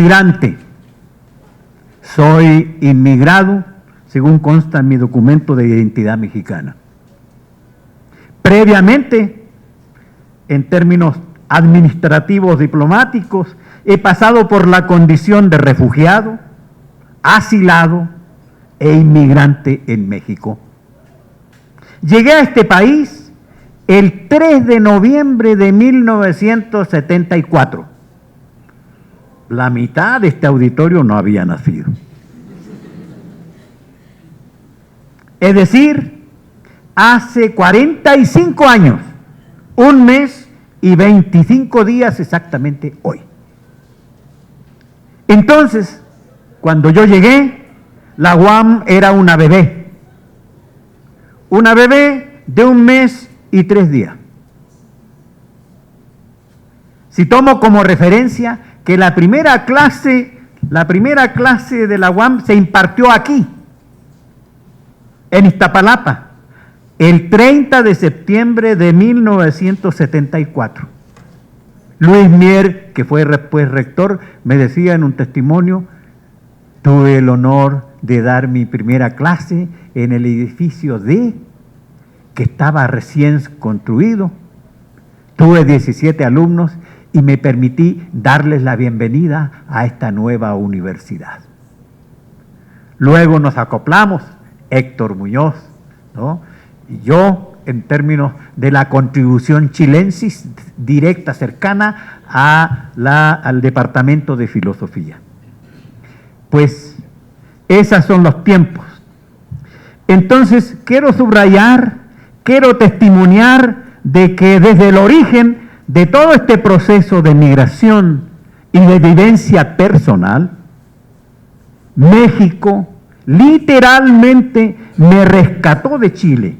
inmigrante. Soy inmigrado, según consta en mi documento de identidad mexicana. Previamente, en términos administrativos diplomáticos, he pasado por la condición de refugiado, asilado e inmigrante en México. Llegué a este país el 3 de noviembre de 1974. La mitad de este auditorio no había nacido. Es decir, hace 45 años, 1 mes y 25 días exactamente hoy. Entonces, cuando yo llegué, la UAM era una bebé de 1 mes y 3 días. Si tomo como referencia que la primera clase de la UAM se impartió aquí, en Iztapalapa, el 30 de septiembre de 1974. Luis Mier, que fue después rector, me decía en un testimonio: tuve el honor de dar mi primera clase en el edificio D, que estaba recién construido. Tuve 17 alumnos y me permití darles la bienvenida a esta nueva universidad. Luego nos acoplamos, Héctor Muñoz, ¿no?, y yo, en términos de la contribución chilensis directa, cercana al Departamento de Filosofía. Pues esos son los tiempos. Entonces, quiero subrayar, quiero testimoniar de que desde el origen de todo este proceso de migración y de vivencia personal, México literalmente me rescató de Chile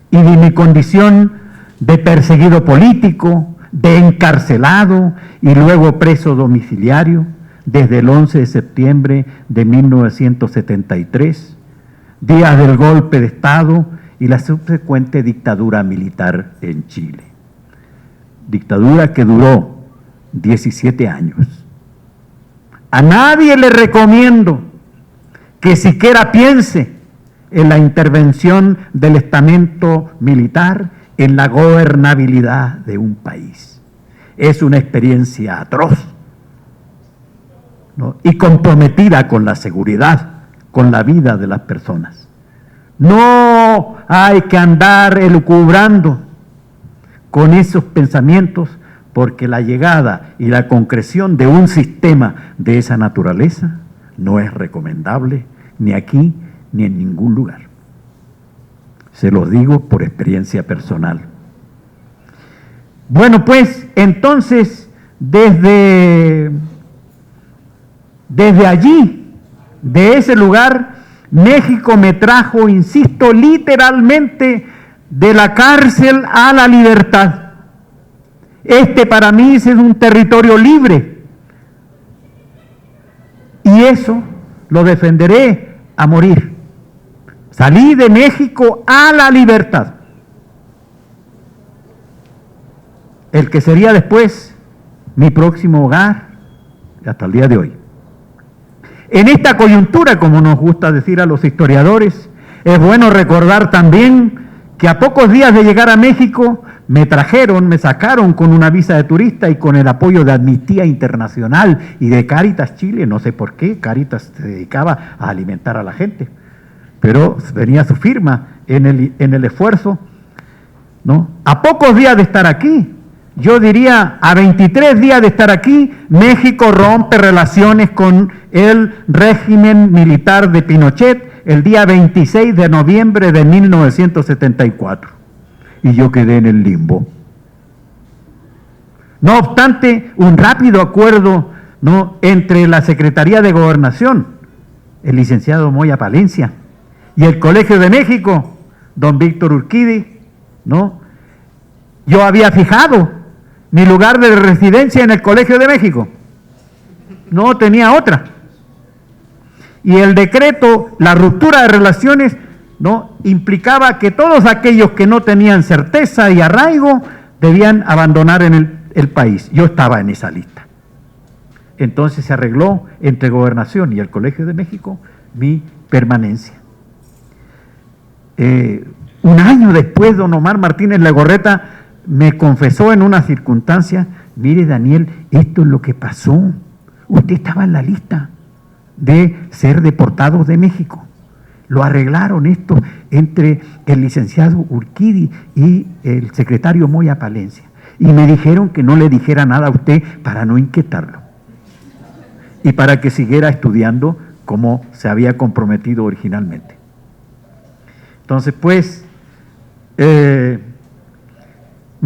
y de mi condición de perseguido político, de encarcelado y luego preso domiciliario desde el 11 de septiembre de 1973, días del golpe de Estado y la subsecuente dictadura militar en Chile. Dictadura que duró 17 años. A nadie le recomiendo que siquiera piense en la intervención del estamento militar en la gobernabilidad de un país. Es una experiencia atroz, ¿no?, y comprometida con la seguridad, con la vida de las personas. No hay que andar elucubrando con esos pensamientos, porque la llegada y la concreción de un sistema de esa naturaleza no es recomendable ni aquí ni en ningún lugar. Se los digo por experiencia personal. Bueno, pues entonces desde allí, de ese lugar, México me trajo, insisto, literalmente de la cárcel a la libertad. Este para mí es un territorio libre y eso lo defenderé a morir. Salí de México a la libertad. El que sería después mi próximo hogar hasta el día de hoy. En esta coyuntura, como nos gusta decir a los historiadores, es bueno recordar también que a pocos días de llegar a México me sacaron con una visa de turista y con el apoyo de Amnistía Internacional y de Cáritas Chile. No sé por qué, Cáritas se dedicaba a alimentar a la gente, pero venía su firma en el esfuerzo, ¿no? A pocos días de estar aquí, yo diría a 23 días de estar aquí, México rompe relaciones con el régimen militar de Pinochet el día 26 de noviembre de 1974. Y yo quedé en el limbo. No obstante, un rápido acuerdo, ¿no?, entre la Secretaría de Gobernación, el licenciado Moya Palencia, y el Colegio de México, don Víctor Urquidi, ¿no?, yo había fijado mi lugar de residencia en el Colegio de México. No tenía otra. Y el decreto, la ruptura de relaciones, ¿no?, implicaba que todos aquellos que no tenían certeza y arraigo debían abandonar el país. Yo estaba en esa lista. entonces se arregló entre Gobernación y el Colegio de México mi permanencia. Un año después, don Omar Martínez Legorreta me confesó en una circunstancia: mire, Daniel, esto es lo que pasó. Usted estaba en la lista de ser deportados de México. Lo arreglaron esto entre el licenciado Urquidi y el secretario Moya Palencia. Y me dijeron que no le dijera nada a usted para no inquietarlo. Y para que siguiera estudiando como se había comprometido originalmente. Entonces, pues, me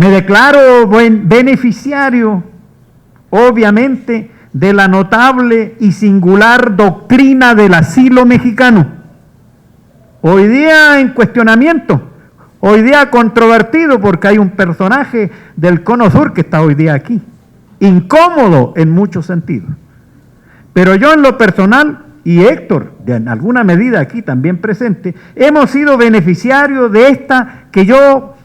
declaro beneficiario, obviamente, de la notable y singular doctrina del asilo mexicano. Hoy día en cuestionamiento, hoy día controvertido, porque hay un personaje del Cono Sur que está hoy día aquí, incómodo en muchos sentidos. Pero yo en lo personal, y Héctor, en alguna medida aquí también presente, hemos sido beneficiarios de esta que yo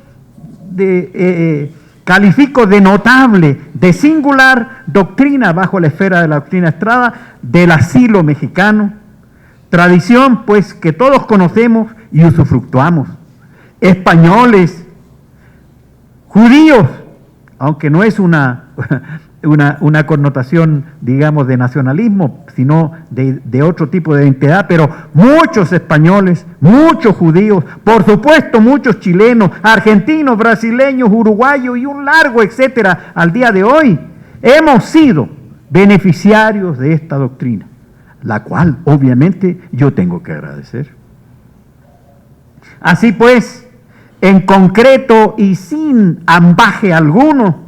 califico de notable, de singular doctrina bajo la esfera de la doctrina Estrada del asilo mexicano, tradición pues que todos conocemos y usufructuamos, españoles, judíos, aunque no es una connotación, digamos, de nacionalismo, sino de otro tipo de identidad, pero muchos españoles, muchos judíos, por supuesto muchos chilenos, argentinos, brasileños, uruguayos y un largo etcétera, al día de hoy, hemos sido beneficiarios de esta doctrina, la cual obviamente yo tengo que agradecer. Así pues, en concreto y sin ambaje alguno,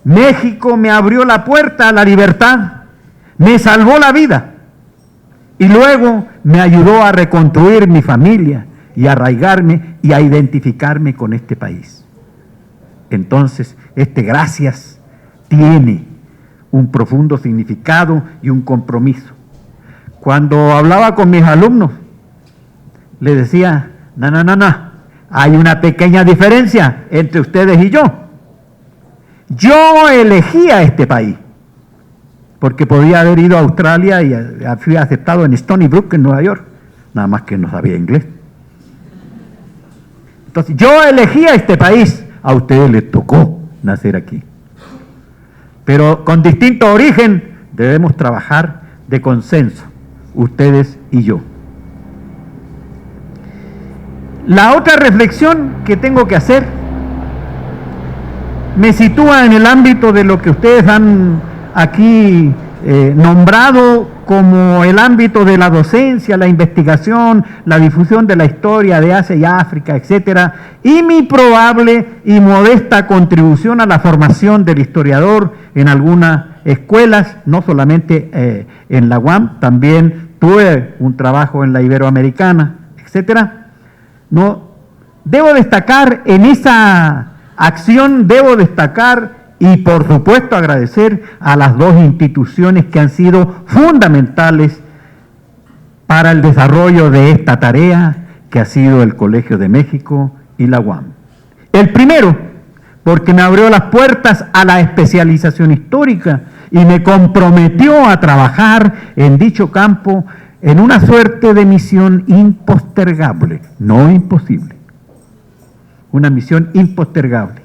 México me abrió la puerta a la libertad, me salvó la vida y luego me ayudó a reconstruir mi familia y a arraigarme y a identificarme con este país. Entonces, gracias tiene un profundo significado y un compromiso. Cuando hablaba con mis alumnos, les decía: no, hay una pequeña diferencia entre ustedes y yo. Yo elegí a este país, porque podía haber ido a Australia y fui aceptado en Stony Brook, en Nueva York, nada más que no sabía inglés. Entonces, yo elegí a este país, a ustedes les tocó nacer aquí. Pero con distinto origen debemos trabajar de consenso, ustedes y yo. La otra reflexión que tengo que hacer me sitúa en el ámbito de lo que ustedes han aquí nombrado como el ámbito de la docencia, la investigación, la difusión de la historia de Asia y África, etcétera, y mi probable y modesta contribución a la formación del historiador en algunas escuelas, no solamente en la UAM, también tuve un trabajo en la Iberoamericana, etcétera. No, debo destacar en esa acción, y por supuesto agradecer a las dos instituciones que han sido fundamentales para el desarrollo de esta tarea, que ha sido el Colegio de México y la UAM. El primero, porque me abrió las puertas a la especialización histórica y me comprometió a trabajar en dicho campo en una suerte de misión impostergable, no imposible. Una misión impostergable.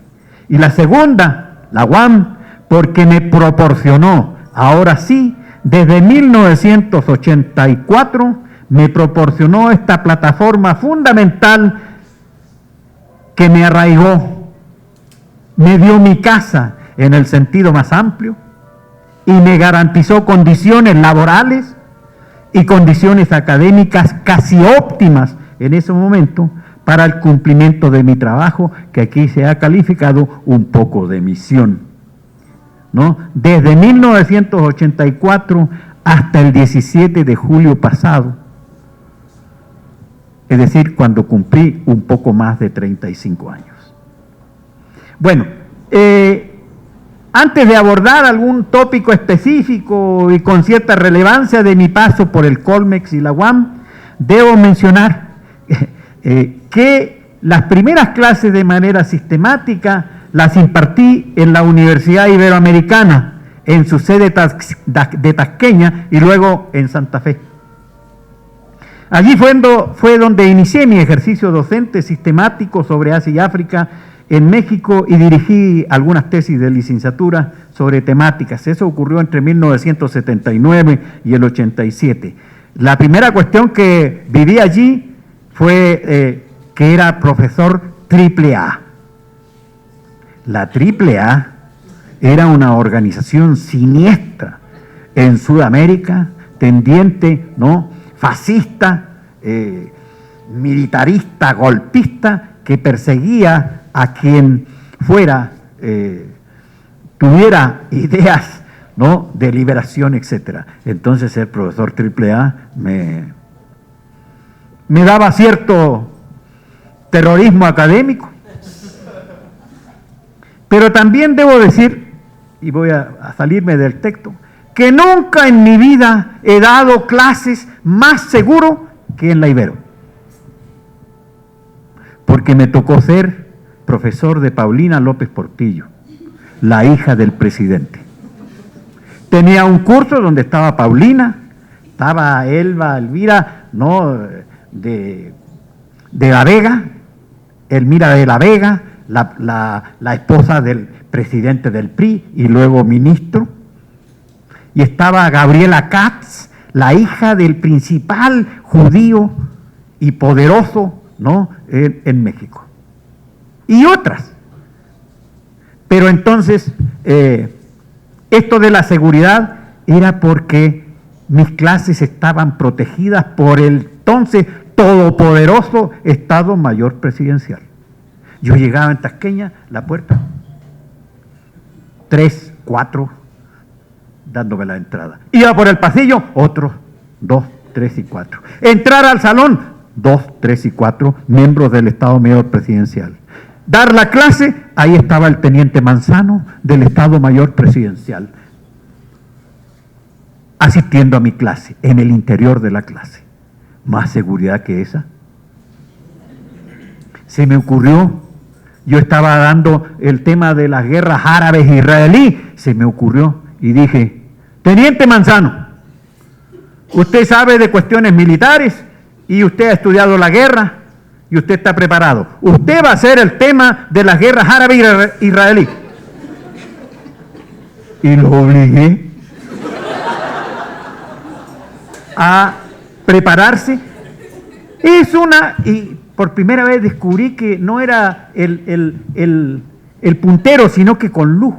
Y la segunda, la UAM, porque me proporcionó, ahora sí, desde 1984, me proporcionó esta plataforma fundamental que me arraigó, me dio mi casa en el sentido más amplio y me garantizó condiciones laborales y condiciones académicas casi óptimas en ese momento para el cumplimiento de mi trabajo, que aquí se ha calificado un poco de misión, ¿no? Desde 1984 hasta el 17 de julio pasado, es decir, cuando cumplí un poco más de 35 años. Bueno, antes de abordar algún tópico específico y con cierta relevancia de mi paso por el Colmex y la UAM, debo mencionar que las primeras clases de manera sistemática las impartí en la Universidad Iberoamericana en su sede de Tasqueña y luego en Santa Fe. Allí fue donde inicié mi ejercicio docente sistemático sobre Asia y África en México y dirigí algunas tesis de licenciatura sobre temáticas. Eso ocurrió entre 1979 y el 87. La primera cuestión que viví allí fue que era profesor AAA. La AAA era una organización siniestra en Sudamérica, tendiente, ¿no?, fascista, militarista, golpista, que perseguía a quien fuera, tuviera ideas, ¿no?, de liberación, etc. Entonces el profesor AAA me daba cierto terrorismo académico. Pero también debo decir, y voy a salirme del texto, que nunca en mi vida he dado clases más seguro que en la Ibero. Porque me tocó ser profesor de Paulina López Portillo, la hija del presidente. Tenía un curso donde estaba Paulina, estaba Elvira, ¿no?, de la Vega, Elmira de la Vega, la esposa del presidente del PRI y luego ministro, y estaba Gabriela Katz, la hija del principal judío y poderoso, ¿no?, en México, y otras. Pero entonces, esto de la seguridad era porque mis clases estaban protegidas por el entonces todopoderoso Estado Mayor Presidencial. Yo llegaba en Tasqueña, la puerta, 3, 4, dándome la entrada. Iba por el pasillo, otros 2, 3 y 4. Entrar al salón, 2, 3 y 4 miembros del Estado Mayor Presidencial. Dar la clase, ahí estaba el teniente Manzano del Estado Mayor Presidencial, asistiendo a mi clase, en el interior de la clase. ¿Más seguridad que esa? Se me ocurrió, yo estaba dando el tema de las guerras árabes-israelí, se me ocurrió y dije, teniente Manzano, usted sabe de cuestiones militares y usted ha estudiado la guerra y usted está preparado. Usted va a hacer el tema de las guerras árabes-israelí. Y lo obligué a prepararse. Y por primera vez descubrí que no era el puntero, sino que con luz.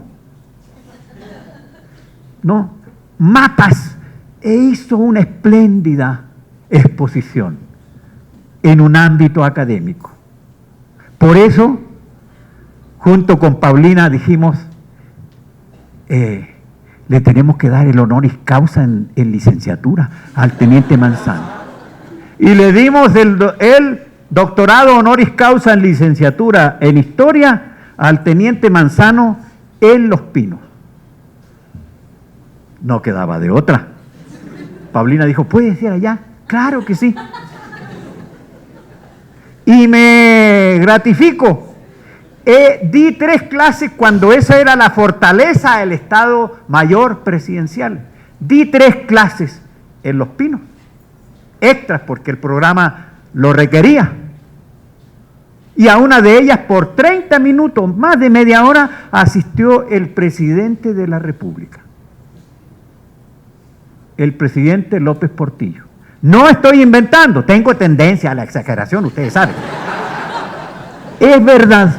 No, mapas, e hizo una espléndida exposición en un ámbito académico. Por eso, junto con Paulina dijimos, le tenemos que dar el honoris causa en licenciatura al teniente Manzano. Y le dimos el doctorado honoris causa en licenciatura en historia al teniente Manzano en Los Pinos. No quedaba de otra. Paulina dijo, ¿puede ser allá? Claro que sí. Y me gratifico. Di 3 clases cuando esa era la fortaleza del Estado Mayor Presidencial. Di 3 clases en Los Pinos, extras porque el programa lo requería. Y a una de ellas por 30 minutos, más de media hora, asistió el presidente de la República, el presidente López Portillo. No estoy inventando, tengo tendencia a la exageración, ustedes saben. Es verdad.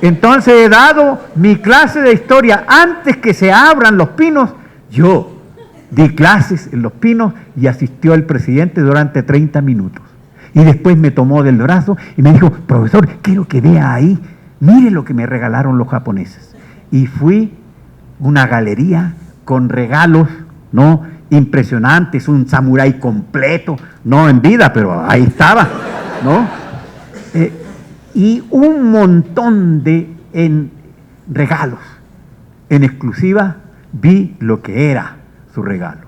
Entonces he dado mi clase de historia antes que se abran Los Pinos. Yo di clases en Los Pinos y asistió el presidente durante 30 minutos. Y después me tomó del brazo y me dijo, profesor, quiero que vea ahí, mire lo que me regalaron los japoneses. Y fui una galería con regalos, ¿no?, impresionantes, un samurái completo, no en vida, pero ahí estaba, ¿no? Y un montón de regalos. En exclusiva vi lo que era su regalo.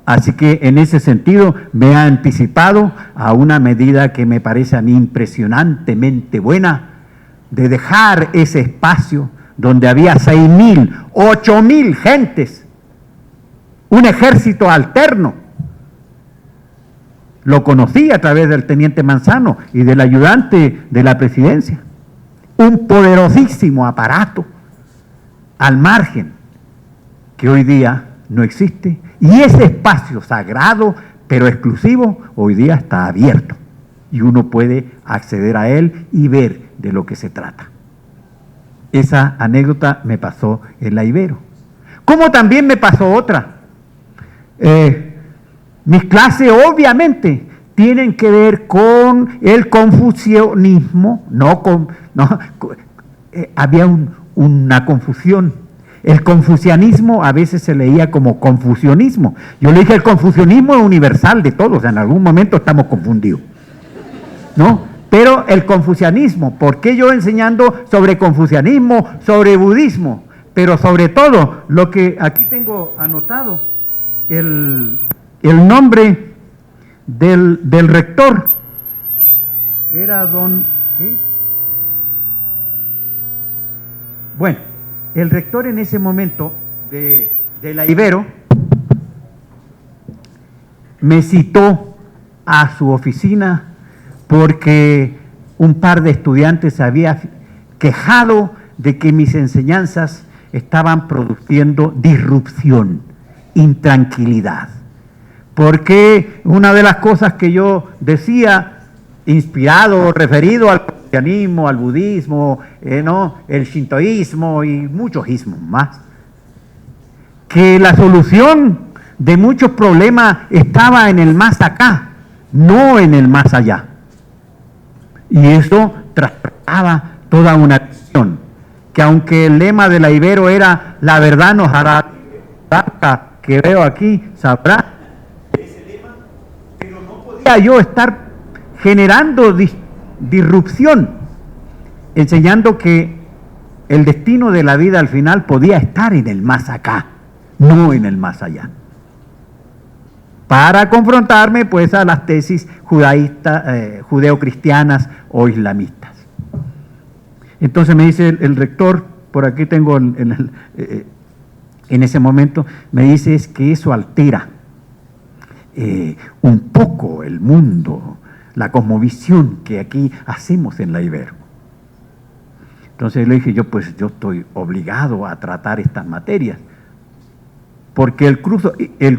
Así que en ese sentido me ha anticipado a una medida que me parece a mí impresionantemente buena, de dejar ese espacio donde había 6.000, 8.000 gentes, un ejército alterno. Lo conocí a través del teniente Manzano y del ayudante de la presidencia. Un poderosísimo aparato al margen que hoy día no existe, y ese espacio sagrado pero exclusivo hoy día está abierto y uno puede acceder a él y ver de lo que se trata. Esa anécdota me pasó en la Ibero. Como también me pasó otra. Mis clases obviamente tienen que ver con el confucianismo, había una confusión. El confucianismo a veces se leía como confusionismo. Yo le dije, el confucianismo es universal de todos, en algún momento estamos confundidos, ¿no? Pero el confucianismo, ¿por qué yo enseñando sobre confucianismo, sobre budismo? Pero sobre todo, lo que aquí tengo anotado, el nombre del rector era don... ¿qué? Bueno, el rector en ese momento de la Ibero me citó a su oficina porque un par de estudiantes se había quejado de que mis enseñanzas estaban produciendo disrupción, intranquilidad. Porque una de las cosas que yo decía, inspirado, referido al cristianismo, al budismo, el shintoísmo y muchos ismos más, que la solución de muchos problemas estaba en el más acá, no en el más allá. Y eso traspasaba toda una visión, que aunque el lema de la Ibero era la verdad nos hará, que veo aquí, sabrá ese lema, pero no podía yo estar generando disrupción, enseñando que el destino de la vida al final podía estar en el más acá, no en el más allá. Para confrontarme pues a las tesis judeocristianas o islamistas. Entonces me dice el rector, por aquí tengo en ese momento, me dice es que eso altera un poco el mundo, la cosmovisión que aquí hacemos en la Ibero. Entonces le dije yo estoy obligado a tratar estas materias, porque el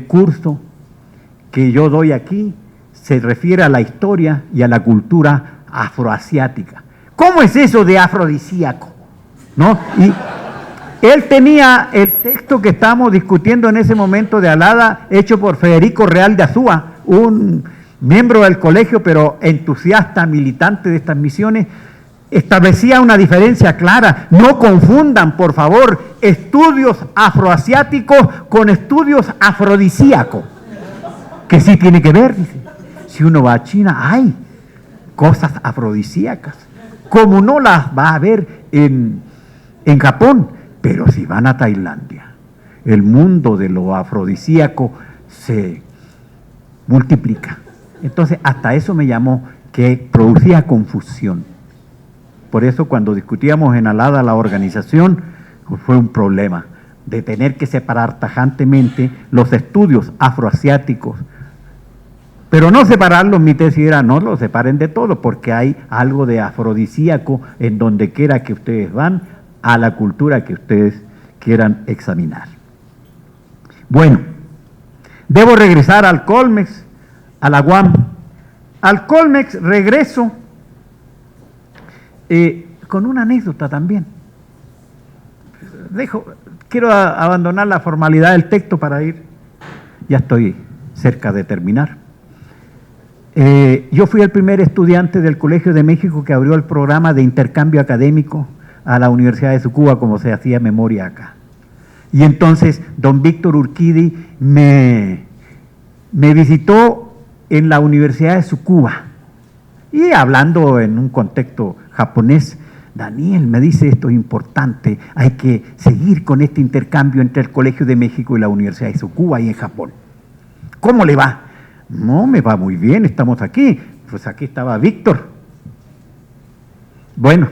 curso que yo doy aquí se refiere a la historia y a la cultura afroasiática. ¿Cómo es eso de afrodisíaco? ¿No? Y él tenía el texto que estábamos discutiendo en ese momento de Alada, hecho por Federico Real de Azúa, un miembro del colegio, pero entusiasta, militante de estas misiones, establecía una diferencia clara. No confundan, por favor, estudios afroasiáticos con estudios afrodisíacos, que sí tiene que ver, dice. Si uno va a China, hay cosas afrodisíacas, como no las va a ver en Japón, pero si van a Tailandia, el mundo de lo afrodisíaco se multiplica. Entonces, hasta eso me llamó que producía confusión. Por eso cuando discutíamos en Alada la organización, fue un problema de tener que separar tajantemente los estudios afroasiáticos. Pero no separarlos, mi tesis era, no los separen de todo, porque hay algo de afrodisíaco en donde quiera que ustedes van, a la cultura que ustedes quieran examinar. Bueno, debo regresar al Colmex, a la UAM. Al Colmex regreso con una anécdota también. Quiero abandonar la formalidad del texto para ir, ya estoy cerca de terminar. Yo fui el primer estudiante del Colegio de México que abrió el programa de intercambio académico a la Universidad de Tsukuba, como se hacía memoria acá. Y entonces don Víctor Urquidi me visitó en la Universidad de Tsukuba y hablando en un contexto japonés, Daniel, me dice, esto es importante, hay que seguir con este intercambio entre el Colegio de México y la Universidad de Tsukuba y en Japón. ¿Cómo le va? No, me va muy bien, estamos aquí. Pues aquí estaba Víctor. Bueno,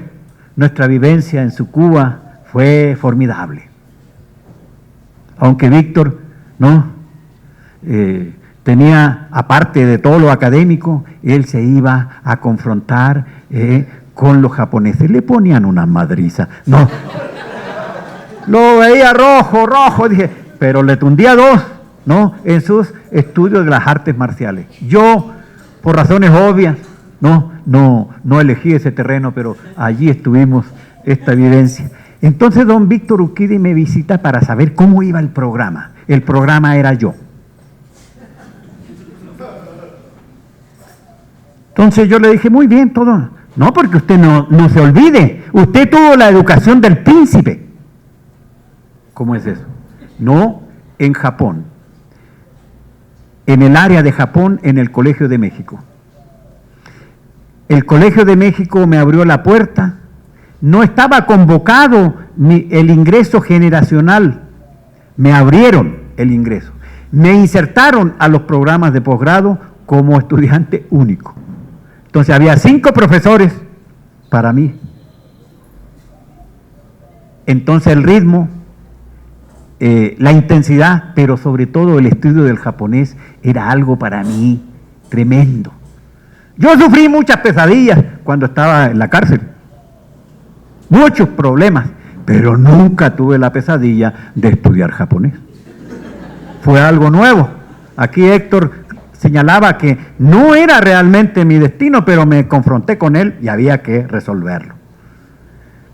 nuestra vivencia en Tsukuba fue formidable. Aunque Víctor, ¿no? Tenía, aparte de todo lo académico, él se iba a confrontar con los japoneses. Le ponían una madriza. No. Lo veía rojo, dije, pero le tundía dos, ¿no? En sus estudios de las artes marciales. Yo, por razones obvias, no elegí ese terreno, pero allí estuvimos esta vivencia. Entonces don Víctor Urquidi me visita para saber cómo iba el programa. El programa era yo. Entonces yo le dije, muy bien, todo. No, porque usted no se olvide, usted tuvo la educación del príncipe. ¿Cómo es eso? No, en Japón. En el área de Japón, en el Colegio de México. El Colegio de México me abrió la puerta. No estaba convocado el ingreso generacional. Me abrieron el ingreso. Me insertaron a los programas de posgrado como estudiante único. Entonces había 5 profesores para mí. Entonces el ritmo, la intensidad, pero sobre todo el estudio del japonés era algo para mí tremendo. Yo sufrí muchas pesadillas cuando estaba en la cárcel, muchos problemas, pero nunca tuve la pesadilla de estudiar japonés. Fue algo nuevo. Aquí Héctor señalaba que no era realmente mi destino, pero me confronté con él y había que resolverlo.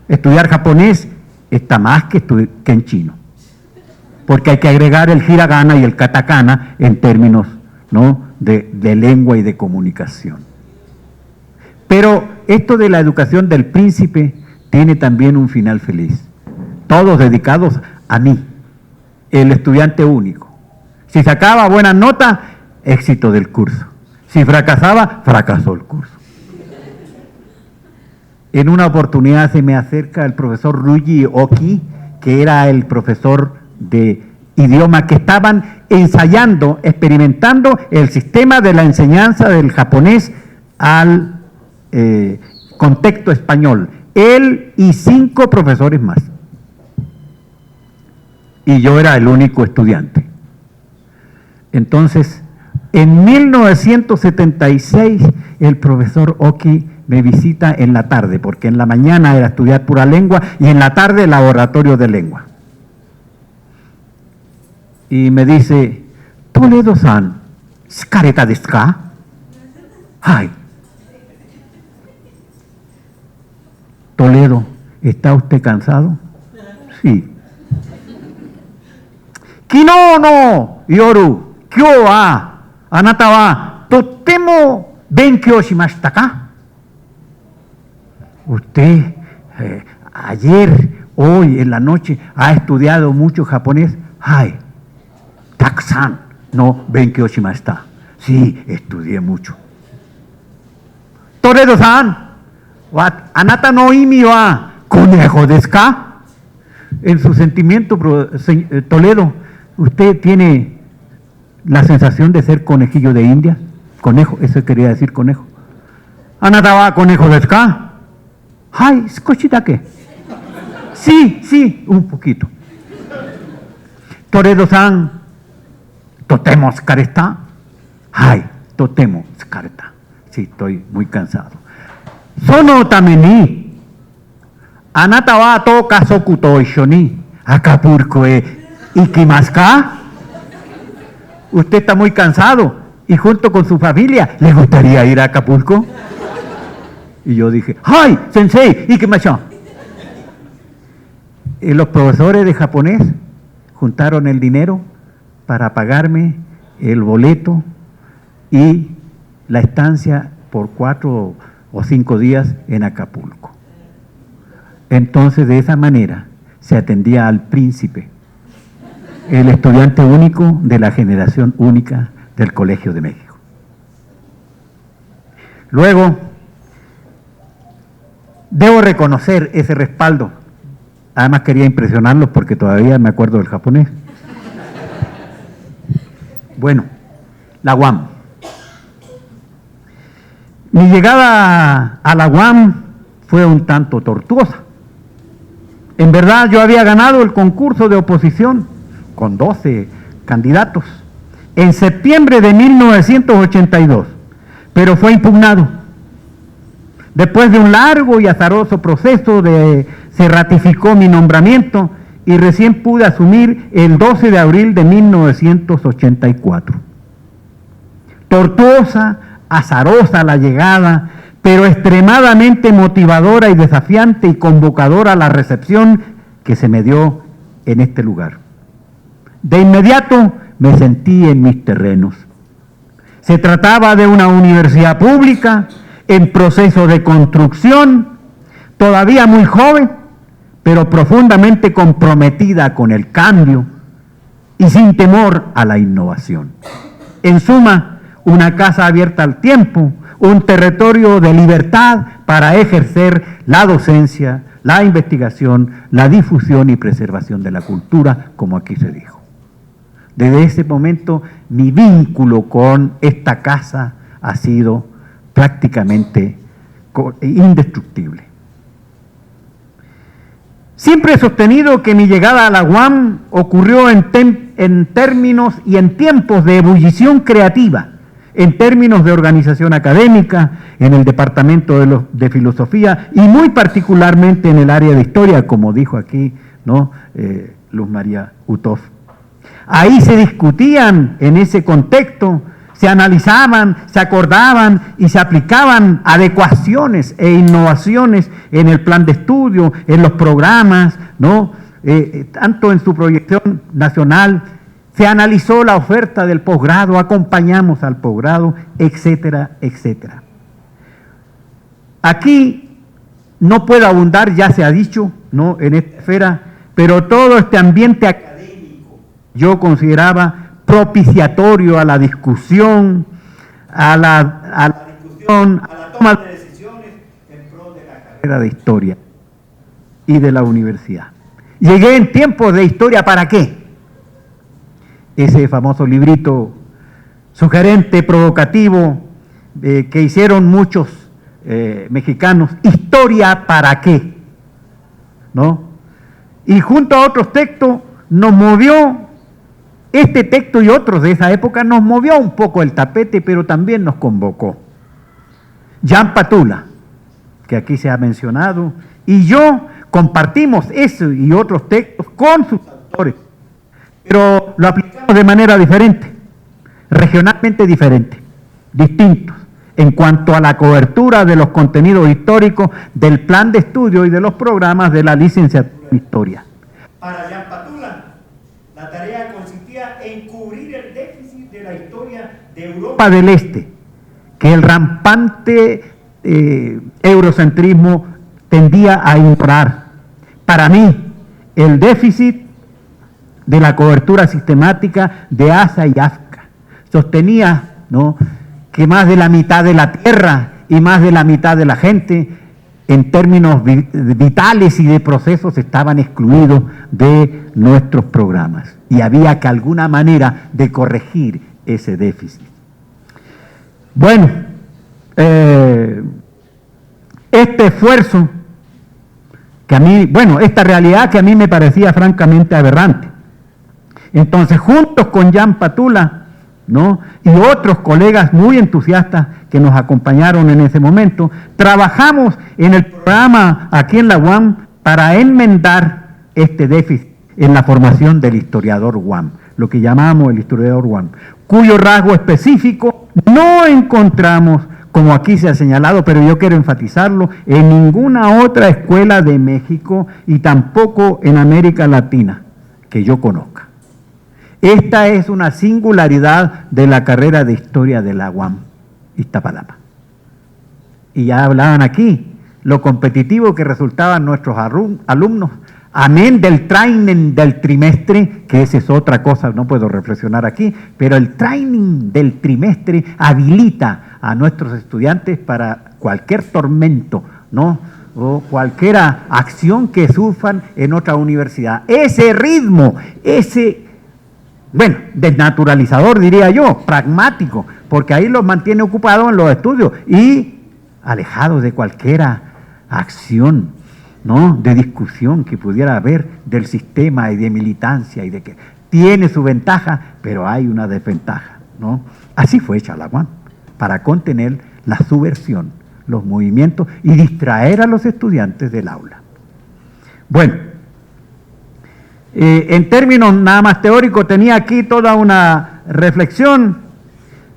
Estudiar japonés está más que en chino, porque hay que agregar el hiragana y el katakana en términos, ¿no?, de lengua y de comunicación. Pero esto de la educación del príncipe tiene también un final feliz. Todos dedicados a mí, el estudiante único. Si sacaba buenas notas, éxito del curso. Si fracasaba, fracasó el curso. En una oportunidad se me acerca el profesor Ryuji Oki, que era el profesor de idioma, que estaban ensayando, experimentando el sistema de la enseñanza del japonés al contexto español. Él y 5 profesores más. Y yo era el único estudiante. Entonces, en 1976, el profesor Oki me visita en la tarde, porque en la mañana era estudiar pura lengua y en la tarde laboratorio de lengua. Y me dice, Toledo-san, ¿shikareta desu ka? Ay. Toledo, ¿está usted cansado? Sí. Kino no yoru, kyou wa anata wa tottemo benkyou shimashita ka? Usted ayer, hoy, en la noche, ha estudiado mucho japonés. Ay, takusan no benkyou shimashita. Sí, estudié mucho. Toledo-san, anata no imi wa conejo desu ka? En su sentimiento, Toledo, ¿usted tiene la sensación de ser conejillo de India? Conejo, eso quería decir conejo. ¿Anata wa conejo desu ka? Hai, skoshi dake. Sí, un poquito. Toledo-san, totemo tsukareta. Hai, totemo tsukareta. Sí, estoy muy cansado. Sono tame ni, anata wa to kazoku to issho ni Acapulco ikimasu ka? Usted está muy cansado y junto con su familia, ¿le gustaría ir a Acapulco? Y yo dije, ¡ay, sensei, ikimashou! Y los profesores de japonés juntaron el dinero para pagarme el boleto y la estancia por 4 o 5 días en Acapulco. Entonces, de esa manera, se atendía al príncipe, el estudiante único de la generación única del Colegio de México. Luego, debo reconocer ese respaldo. Además quería impresionarlos porque todavía me acuerdo del japonés. Bueno, la UAM. Mi llegada a la UAM fue un tanto tortuosa. En verdad yo había ganado el concurso de oposición con 12 candidatos en septiembre de 1982, pero fue impugnado. Después de un largo y azaroso proceso se ratificó mi nombramiento y recién pude asumir el 12 de abril de 1984. Tortuosa, azarosa la llegada, pero extremadamente motivadora y desafiante y convocadora la recepción que se me dio en este lugar. De inmediato me sentí en mis terrenos. Se trataba de una universidad pública en proceso de construcción, todavía muy joven, pero profundamente comprometida con el cambio y sin temor a la innovación. En suma, una casa abierta al tiempo, un territorio de libertad para ejercer la docencia, la investigación, la difusión y preservación de la cultura, como aquí se dijo. Desde ese momento, mi vínculo con esta casa ha sido prácticamente indestructible. Siempre he sostenido que mi llegada a la UAM ocurrió en términos y en tiempos de ebullición creativa, en términos de organización académica, en el departamento de filosofía y muy particularmente en el área de historia, como dijo aquí, ¿no? Luz María Uthoff. Ahí se discutían en ese contexto, se analizaban, se acordaban y se aplicaban adecuaciones e innovaciones en el plan de estudio, en los programas, ¿no? Tanto en su proyección nacional. Se analizó la oferta del posgrado, acompañamos al posgrado, etcétera, etcétera. Aquí no puedo abundar, ya se ha dicho, ¿no? En esta esfera, pero todo este ambiente académico yo consideraba propiciatorio a la discusión, a la toma de decisiones en pro de la carrera de historia y de la universidad. Llegué en tiempos de historia, ¿para qué? Ese famoso librito sugerente, provocativo, que hicieron muchos mexicanos, ¿Historia para qué? ¿No? Y junto a otros textos nos movió, este texto y otros de esa época nos movió un poco el tapete, pero también nos convocó. Jean Patula, que aquí se ha mencionado, y yo compartimos eso y otros textos con sus autores, pero lo aplicamos de manera diferente, regionalmente diferente, distintos, en cuanto a la cobertura de los contenidos históricos del plan de estudio y de los programas de la licenciatura en Historia. Para Jean Patula, la tarea consistía en cubrir el déficit de la historia de Europa del Este, que el rampante eurocentrismo tendía a ignorar. Para mí, el déficit de la cobertura sistemática de Asia y África sostenía, ¿no?, que más de la mitad de la tierra y más de la mitad de la gente, en términos vitales y de procesos, estaban excluidos de nuestros programas. Y había que alguna manera de corregir ese déficit. Bueno, este esfuerzo, que a mí, bueno, esta realidad que a mí me parecía francamente aberrante. Entonces, juntos con Jean Patula, ¿no?, y otros colegas muy entusiastas que nos acompañaron en ese momento, trabajamos en el programa aquí en la UAM para enmendar este déficit en la formación del historiador UAM, lo que llamamos el historiador UAM, cuyo rasgo específico no encontramos, como aquí se ha señalado, pero yo quiero enfatizarlo, en ninguna otra escuela de México y tampoco en América Latina que yo conozca. Esta es una singularidad de la carrera de historia de la UAM, Iztapalapa. Y ya hablaban aquí, lo competitivo que resultaban nuestros alumnos, amén del training del trimestre, que esa es otra cosa, no puedo reflexionar aquí, pero el training del trimestre habilita a nuestros estudiantes para cualquier tormento, ¿no?, o cualquier acción que sufran en otra universidad. Ese ritmo, bueno, desnaturalizador diría yo, pragmático, porque ahí los mantiene ocupados en los estudios y alejados de cualquier acción ¿no?, de discusión que pudiera haber del sistema y de militancia y de que tiene su ventaja, pero hay una desventaja, ¿no? Así fue hecha la UAM, para contener la subversión, los movimientos y distraer a los estudiantes del aula. Bueno, en términos nada más teóricos, tenía aquí toda una reflexión,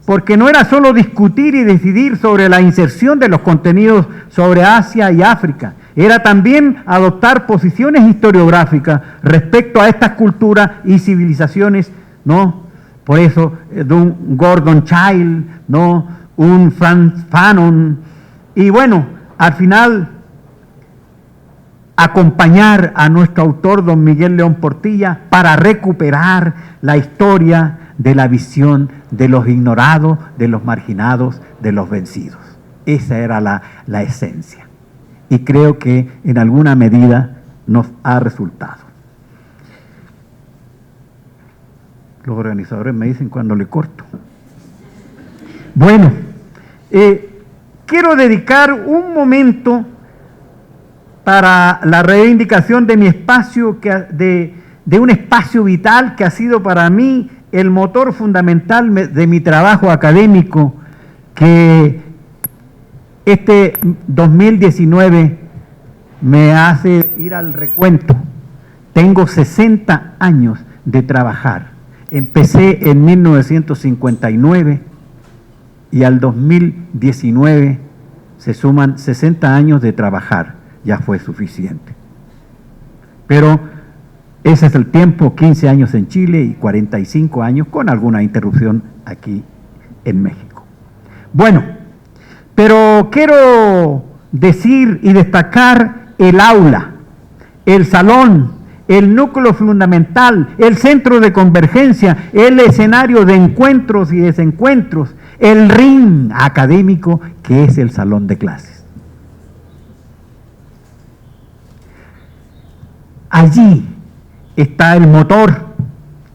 porque no era solo discutir y decidir sobre la inserción de los contenidos sobre Asia y África, era también adoptar posiciones historiográficas respecto a estas culturas y civilizaciones, ¿no? Por eso, de un Gordon Childe, ¿no?, un Frantz Fanon, y bueno, al final, acompañar a nuestro autor, don Miguel León Portilla, para recuperar la historia de la visión de los ignorados, de los marginados, de los vencidos. Esa era la esencia. Y creo que en alguna medida nos ha resultado. Los organizadores me dicen cuando le corto. Bueno, quiero dedicar un momento para la reivindicación de mi espacio, de un espacio vital que ha sido para mí el motor fundamental de mi trabajo académico, que este 2019 me hace ir al recuento. Tengo 60 años de trabajar. Empecé en 1959 y al 2019 se suman 60 años de trabajar. Ya fue suficiente. Pero ese es el tiempo, 15 años en Chile y 45 años con alguna interrupción aquí en México. Bueno, pero quiero decir y destacar el aula, el salón, el núcleo fundamental, el centro de convergencia, el escenario de encuentros y desencuentros, el ring académico que es el salón de clases. Allí está el motor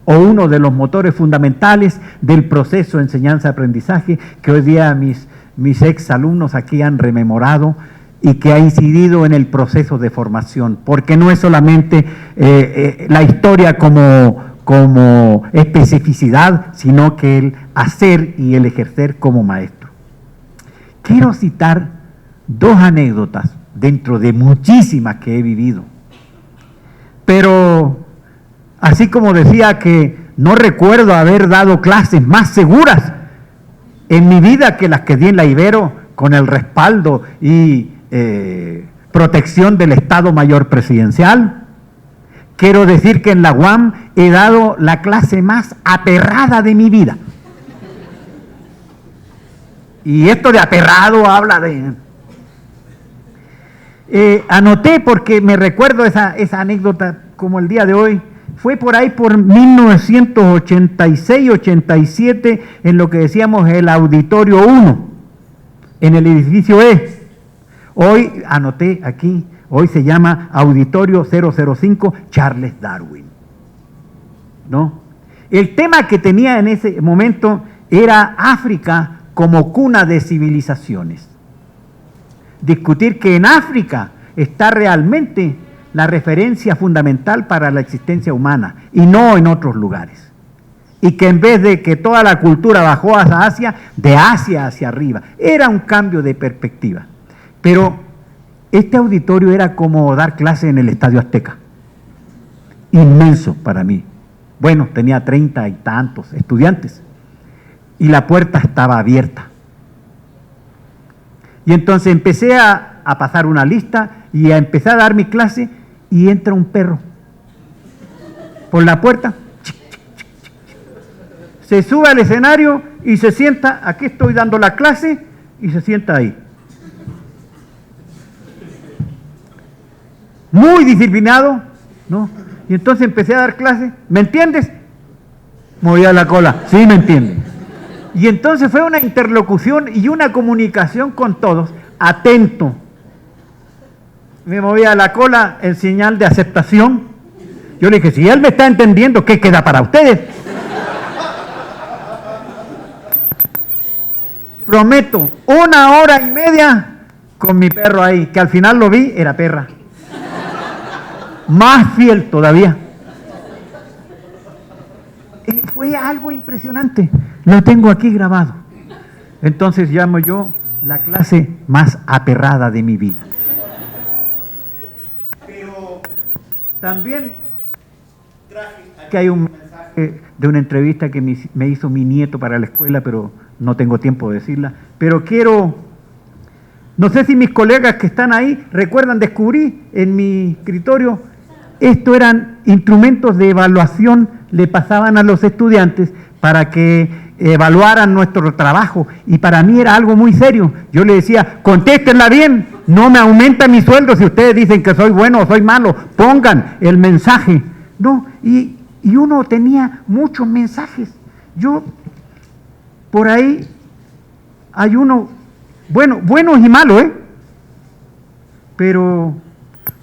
o uno de los motores fundamentales del proceso de enseñanza-aprendizaje que hoy día mis exalumnos aquí han rememorado y que ha incidido en el proceso de formación, porque no es solamente la historia como especificidad, sino que el hacer y el ejercer como maestro. Quiero citar dos anécdotas dentro de muchísimas que he vivido. Pero, así como decía que no recuerdo haber dado clases más seguras en mi vida que las que di en la Ibero, con el respaldo y protección del Estado Mayor Presidencial, quiero decir que en la UAM he dado la clase más aterrada de mi vida. Y esto de aterrado habla de... anoté porque me recuerdo esa anécdota como el día de hoy. Fue por ahí por 1986-87 en lo que decíamos el Auditorio 1, en el edificio E. Hoy, anoté aquí, hoy se llama Auditorio 005 Charles Darwin, ¿no? El tema que tenía en ese momento era África como cuna de civilizaciones. Discutir que en África está realmente la referencia fundamental para la existencia humana y no en otros lugares. Y que en vez de que toda la cultura bajó hacia Asia, de Asia hacia arriba. Era un cambio de perspectiva. Pero este auditorio era como dar clase en el Estadio Azteca. Inmenso para mí. Bueno, tenía 30 y tantos estudiantes. Y la puerta estaba abierta. Y entonces empecé a pasar una lista y a empezar a dar mi clase y entra un perro por la puerta, se sube al escenario y se sienta, aquí estoy dando la clase y se sienta ahí. Muy disciplinado, ¿no? Y entonces empecé a dar clase, ¿me entiendes? Movía la cola, sí me entiende. Y entonces fue una interlocución y una comunicación con todos, atento. Me movía la cola en señal de aceptación. Yo le dije, si él me está entendiendo, ¿qué queda para ustedes? Prometo, 1 hora y media con mi perro ahí, que al final lo vi, era perra. más fiel todavía. Fue algo impresionante. Lo tengo aquí grabado. Entonces llamo yo la clase más aterrada de mi vida. Pero también traje, aquí hay un mensaje de una entrevista que me hizo mi nieto para la escuela, pero no tengo tiempo de decirla. Pero no sé si mis colegas que están ahí recuerdan, descubrí en mi escritorio, estos eran instrumentos de evaluación, le pasaban a los estudiantes para que evaluaran nuestro trabajo, y para mí era algo muy serio. Yo le decía, contéstenla bien, no me aumenta mi sueldo si ustedes dicen que soy bueno o soy malo, pongan el mensaje. No, y uno tenía muchos mensajes. Yo, por ahí, hay uno, buenos y malos, pero,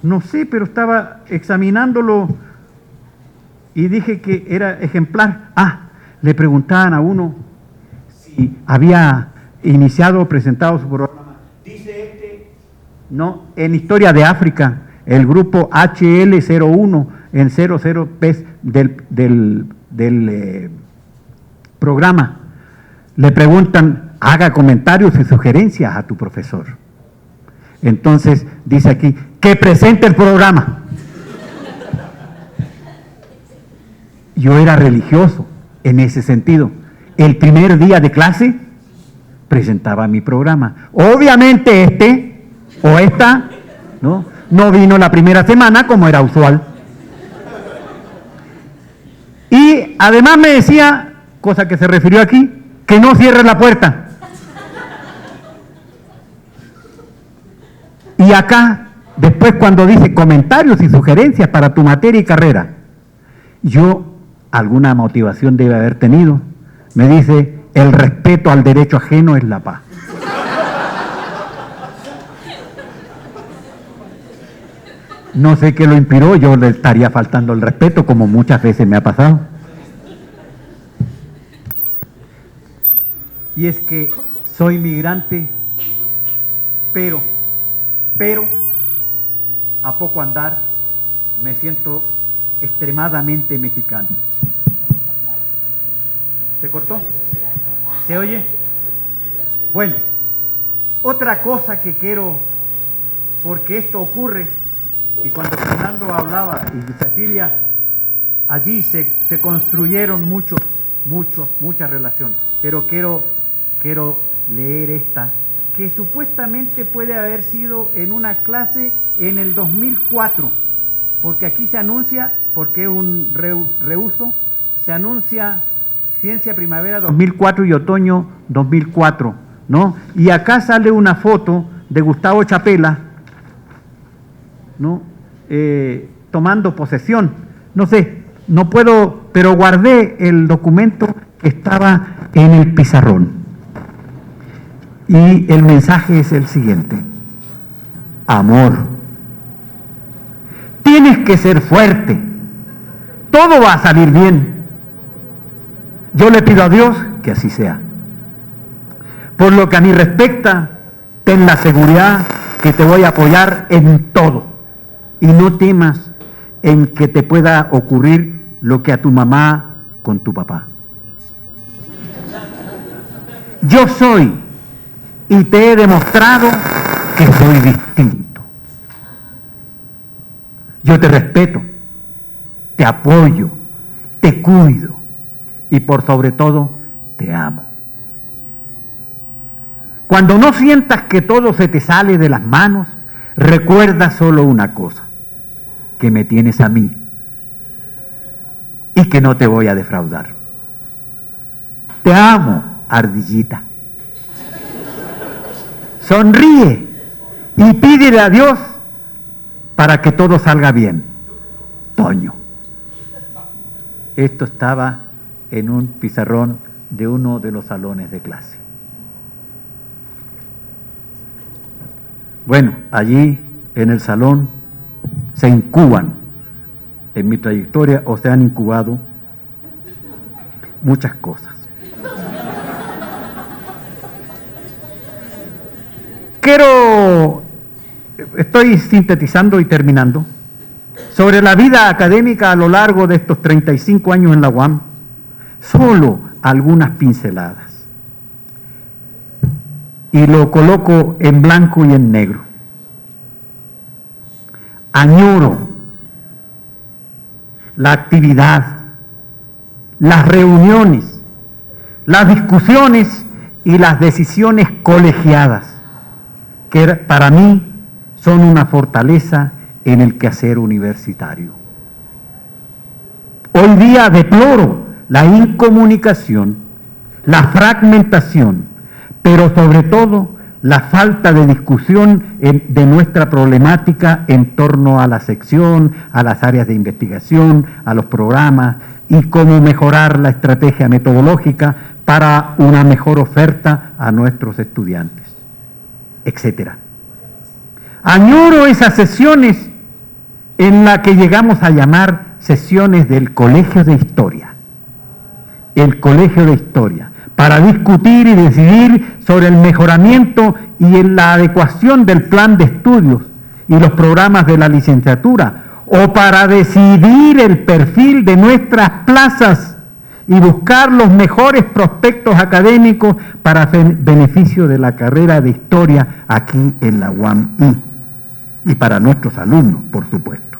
no sé, pero estaba examinándolo y dije que era ejemplar. Le preguntaban a uno si había iniciado o presentado su programa. Dice no, en Historia de África, el grupo HL01 en 00 PES del programa. Le preguntan, haga comentarios y sugerencias a tu profesor. Entonces, dice aquí, que presente el programa. Yo era religioso en ese sentido. El primer día de clase presentaba mi programa. Obviamente no vino la primera semana como era usual. Y además me decía, cosa que se refirió aquí, que no cierre la puerta. Y acá, después cuando dice comentarios y sugerencias para tu materia y carrera, alguna motivación debe haber tenido, me dice, el respeto al derecho ajeno es la paz. No sé qué lo inspiró, yo le estaría faltando el respeto, como muchas veces me ha pasado. Y es que soy migrante, pero, a poco andar, me siento extremadamente mexicano. ¿Se cortó? ¿Se oye? Bueno, otra cosa que quiero, porque esto ocurre, y cuando Fernando hablaba y Cecilia, allí se construyeron muchas relaciones, pero quiero leer esta, que supuestamente puede haber sido en una clase en el 2004, porque aquí se anuncia, porque es un reuso, se anuncia Ciencia Primavera 2004 y Otoño 2004, ¿no? Y acá sale una foto de Gustavo Chapela, ¿no? Tomando posesión. No sé, no puedo, pero guardé el documento que estaba en el pizarrón. Y el mensaje es el siguiente: amor. Tienes que ser fuerte. Todo va a salir bien. Yo le pido a Dios que así sea. Por lo que a mí respecta, ten la seguridad que te voy a apoyar en todo. Y no temas en que te pueda ocurrir lo que a tu mamá con tu papá. Yo soy y te he demostrado que soy distinto. Yo te respeto, te apoyo, te cuido y por sobre todo te amo. Cuando no sientas que todo se te sale de las manos, recuerda solo una cosa: que me tienes a mí y que no te voy a defraudar. Te amo, ardillita. Sonríe y pídele a Dios para que todo salga bien. Toño. Esto estaba en un pizarrón de uno de los salones de clase. Bueno, allí en el salón se incuban, en mi trayectoria, o se han incubado muchas cosas. Estoy sintetizando y terminando, sobre la vida académica a lo largo de estos 35 años en la UAM, solo algunas pinceladas. Y lo coloco en blanco y en negro. Añoro la actividad, las reuniones, las discusiones y las decisiones colegiadas, que para mí son una fortaleza en el quehacer universitario. Hoy día deploro la incomunicación, la fragmentación, pero sobre todo la falta de discusión de nuestra problemática en torno a la sección, a las áreas de investigación, a los programas y cómo mejorar la estrategia metodológica para una mejor oferta a nuestros estudiantes, etcétera. Añoro esas sesiones en las que llegamos a llamar sesiones del Colegio de Historia. El Colegio de Historia, para discutir y decidir sobre el mejoramiento y en la adecuación del plan de estudios y los programas de la licenciatura, o para decidir el perfil de nuestras plazas y buscar los mejores prospectos académicos para beneficio de la carrera de Historia aquí en la UAM-I y para nuestros alumnos, por supuesto.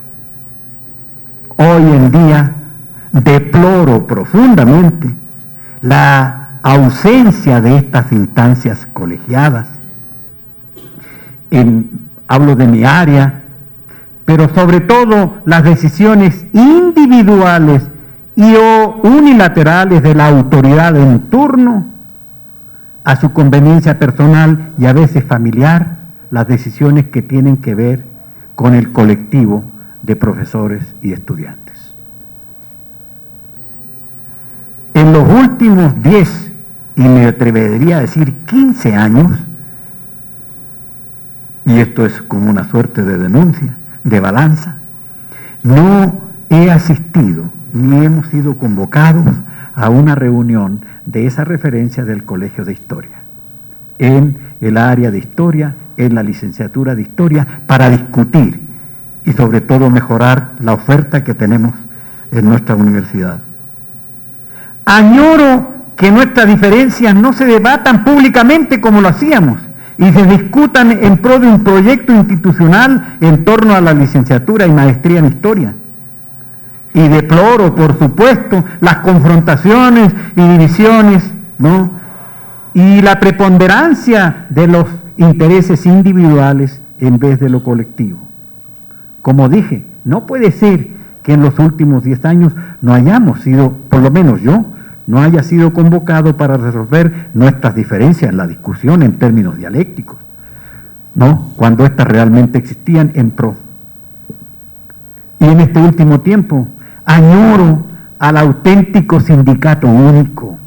Hoy en día deploro profundamente la ausencia de estas instancias colegiadas. Hablo de mi área, pero sobre todo las decisiones individuales y o unilaterales de la autoridad en turno a su conveniencia personal y a veces familiar, las decisiones que tienen que ver con el colectivo de profesores y estudiantes. En los últimos 10 y me atrevería a decir 15 años, y esto es como una suerte de denuncia, de balanza, no he asistido ni hemos sido convocados a una reunión de esa referencia del Colegio de Historia, en el área de Historia, en la licenciatura de Historia, para discutir y sobre todo mejorar la oferta que tenemos en nuestra universidad. Añoro que nuestras diferencias no se debatan públicamente como lo hacíamos y se discutan en pro de un proyecto institucional en torno a la licenciatura y maestría en Historia. Y deploro, por supuesto, las confrontaciones y divisiones, ¿no? Y la preponderancia de los intereses individuales en vez de lo colectivo. Como dije, no puede ser que en los últimos 10 años no hayamos sido, por lo menos yo, no haya sido convocado para resolver nuestras diferencias en la discusión en términos dialécticos, ¿no? Cuando éstas realmente existían en pro. Y en este último tiempo, añoro al auténtico sindicato único,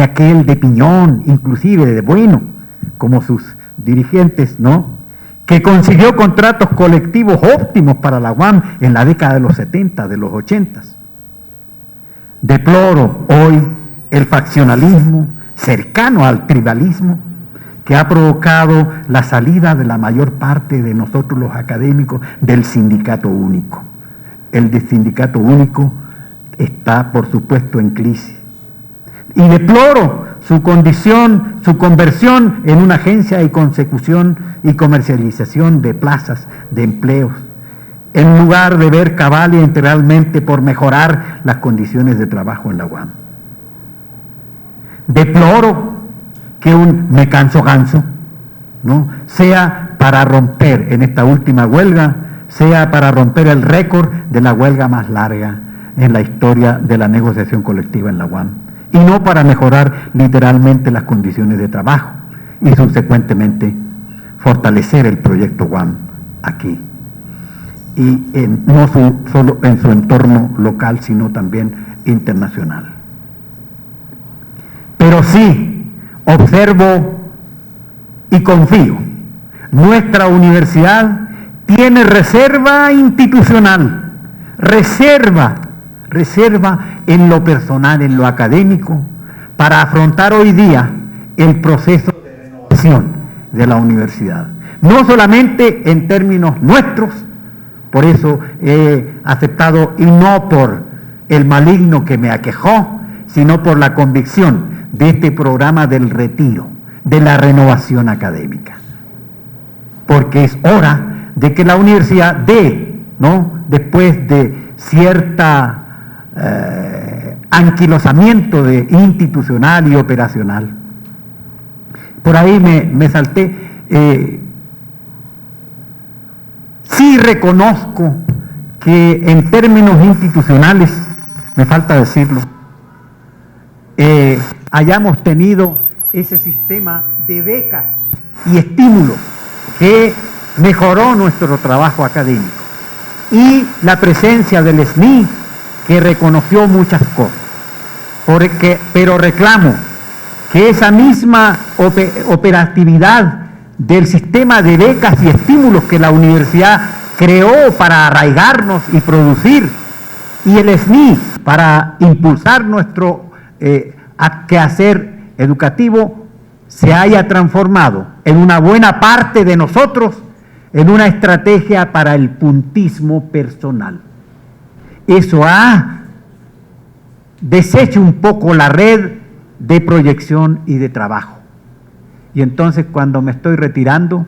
aquel de piñón, inclusive de bueno, como sus dirigentes, ¿no?, que consiguió contratos colectivos óptimos para la UAM en la década de los 70, de los 80. Deploro hoy el faccionalismo cercano al tribalismo que ha provocado la salida de la mayor parte de nosotros los académicos del sindicato único. El de sindicato único está, por supuesto, en crisis. Y deploro su condición, su conversión en una agencia de consecución y comercialización de plazas de empleos, en lugar de ver cabal y integralmente por mejorar las condiciones de trabajo en la UAM. Deploro que un me canso ganso, ¿no?, sea para romper en esta última huelga, sea para romper el récord de la huelga más larga en la historia de la negociación colectiva en la UAM, y no para mejorar literalmente las condiciones de trabajo y subsecuentemente fortalecer el proyecto UAM aquí. Y no solo en su entorno local, sino también internacional. Pero sí observo y confío, nuestra universidad tiene reserva institucional, reserva en lo personal, en lo académico, para afrontar hoy día el proceso de renovación de la universidad. No solamente en términos nuestros, Por eso he aceptado, y no por el maligno que me aquejó, sino por la convicción de este programa del retiro, de la renovación académica. Porque es hora de que la universidad dé, ¿no?, después de cierta anquilosamiento institucional y operacional. Por ahí me salté. Sí reconozco que en términos institucionales, me falta decirlo, hayamos tenido ese sistema de becas y estímulos que mejoró nuestro trabajo académico, y la presencia del SNI, que reconoció muchas cosas. Pero reclamo que esa misma operatividad del sistema de becas y estímulos que la universidad creó para arraigarnos y producir, y el SNI para impulsar nuestro quehacer educativo, se haya transformado en una buena parte de nosotros en una estrategia para el puntismo personal. Eso ha deshecho un poco la red de proyección y de trabajo. Y entonces, cuando me estoy retirando,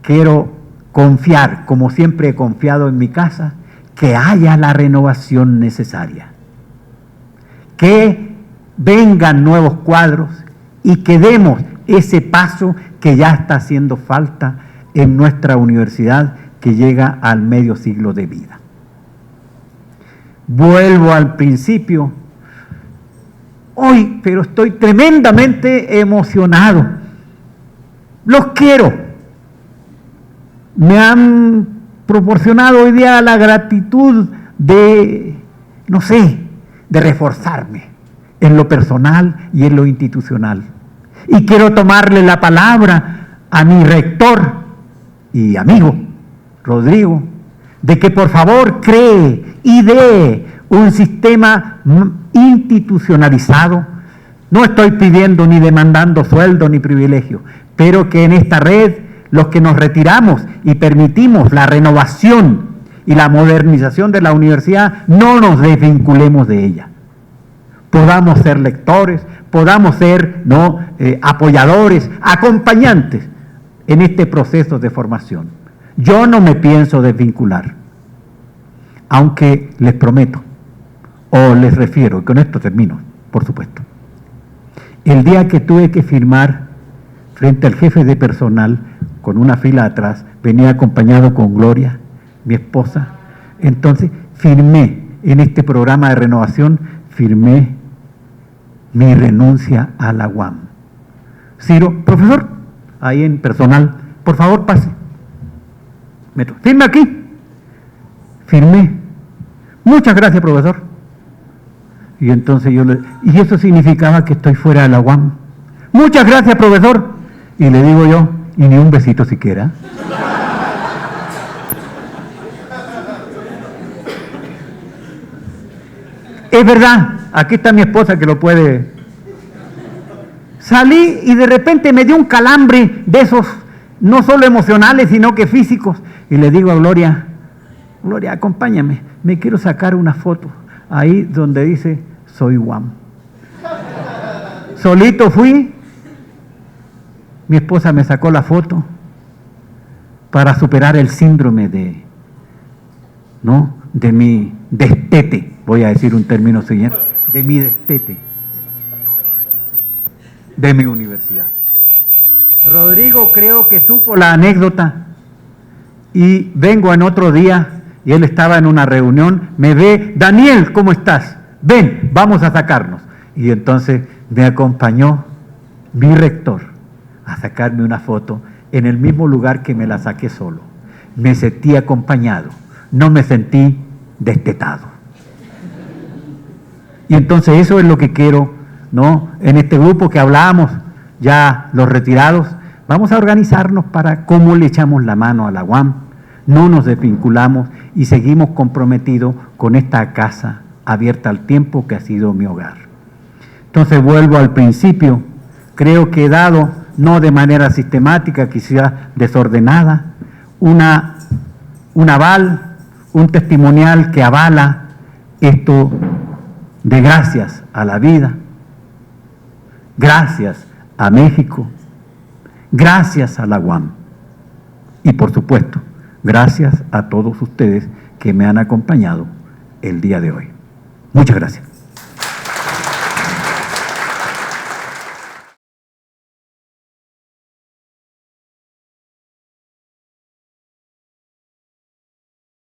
quiero confiar, como siempre he confiado en mi casa, que haya la renovación necesaria, que vengan nuevos cuadros y que demos ese paso que ya está haciendo falta en nuestra universidad, que llega al medio siglo de vida. Vuelvo al principio. Hoy, pero estoy tremendamente emocionado. Los quiero. Me han proporcionado hoy día la gratitud de, no sé, de reforzarme en lo personal y en lo institucional. Y quiero tomarle la palabra a mi rector y amigo, Rodrigo, de que por favor cree y dé un sistema institucionalizado. No estoy pidiendo ni demandando sueldo ni privilegio, pero que en esta red, los que nos retiramos y permitimos la renovación y la modernización de la universidad, no nos desvinculemos de ella. Podamos ser lectores, podamos ser apoyadores, acompañantes en este proceso de formación. Yo no me pienso desvincular, aunque les prometo, o les refiero, y con esto termino, por supuesto. El día que tuve que firmar frente al jefe de personal, con una fila atrás, venía acompañado con Gloria, mi esposa, entonces firmé en este programa de renovación, firmé mi renuncia a la UAM. Ciro, profesor, ahí en personal, por favor pase. Firme aquí. Firmé. Muchas gracias, profesor. Y entonces y eso significaba que estoy fuera de la UAM. Muchas gracias, profesor. Y le digo yo, y ni un besito siquiera. Es verdad, aquí está mi esposa que lo puede. Salí y de repente me dio un calambre de esos, no solo emocionales, sino que físicos. Y le digo a Gloria, Gloria, acompáñame, me quiero sacar una foto ahí donde dice, soy UAM. Solito fui, mi esposa me sacó la foto para superar el síndrome de mi destete, voy a decir un término siguiente, de mi destete, de mi universidad. Rodrigo creo que supo la anécdota y vengo en otro día y él estaba en una reunión, me ve, Daniel, ¿cómo estás? Ven, vamos a sacarnos. Y entonces me acompañó mi rector a sacarme una foto en el mismo lugar que me la saqué solo. Me sentí acompañado, no me sentí destetado. Y entonces eso es lo que quiero, en este grupo que hablábamos, ya los retirados, vamos a organizarnos para cómo le echamos la mano a la UAM, no nos desvinculamos y seguimos comprometidos con esta casa abierta al tiempo que ha sido mi hogar. Entonces vuelvo al principio, creo que he dado, no de manera sistemática, quizás desordenada, una un aval, un testimonial que avala esto de gracias a la vida, gracias a México, gracias a la UAM y por supuesto, gracias a todos ustedes que me han acompañado el día de hoy. Muchas gracias.